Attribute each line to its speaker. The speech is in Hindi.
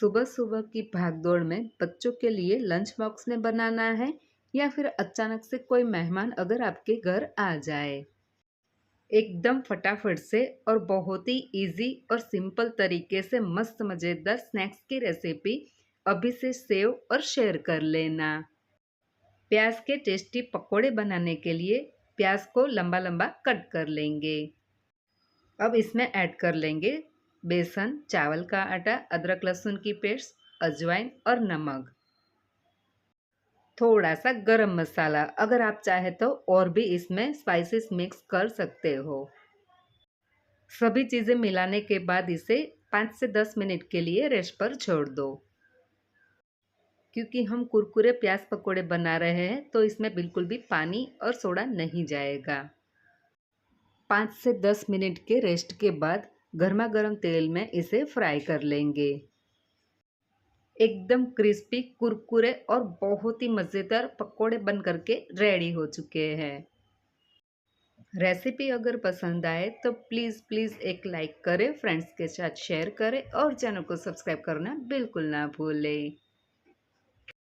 Speaker 1: सुबह सुबह की भागदौड़ में बच्चों के लिए लंच बॉक्स में बनाना है या फिर अचानक से कोई मेहमान अगर आपके घर आ जाए। एकदम फटाफट से और बहुत ही इजी और सिंपल तरीके से मस्त मज़ेदार स्नैक्स की रेसिपी अभी से सेव और शेयर कर लेना। प्याज के टेस्टी पकोड़े बनाने के लिए प्याज को लंबा लंबा कट कर लेंगे। अब इसमें ऐड कर लेंगे बेसन, चावल का आटा, अदरक लहसुन की पेस्ट, अजवाइन और नमक। थोड़ा सा गरम मसाला, अगर आप चाहे तो और भी इसमें स्पाइसेस मिक्स कर सकते हो। सभी चीज़ें मिलाने के बाद इसे 5 से 10 मिनट के लिए रेस्ट पर छोड़ दो। क्योंकि हम कुरकुरे प्याज पकोड़े बना रहे हैं तो इसमें बिल्कुल भी पानी और सोडा नहीं जाएगा। 5 से 10 मिनट के रेस्ट के बाद गर्मा गर्म तेल में इसे फ्राई कर लेंगे। एकदम क्रिस्पी, कुरकुरे और बहुत ही मज़ेदार पकोड़े बन करके रेडी हो चुके हैं। रेसिपी अगर पसंद आए तो प्लीज़ एक लाइक करें, फ्रेंड्स के साथ शेयर करें और चैनल को सब्सक्राइब करना बिल्कुल ना भूलें।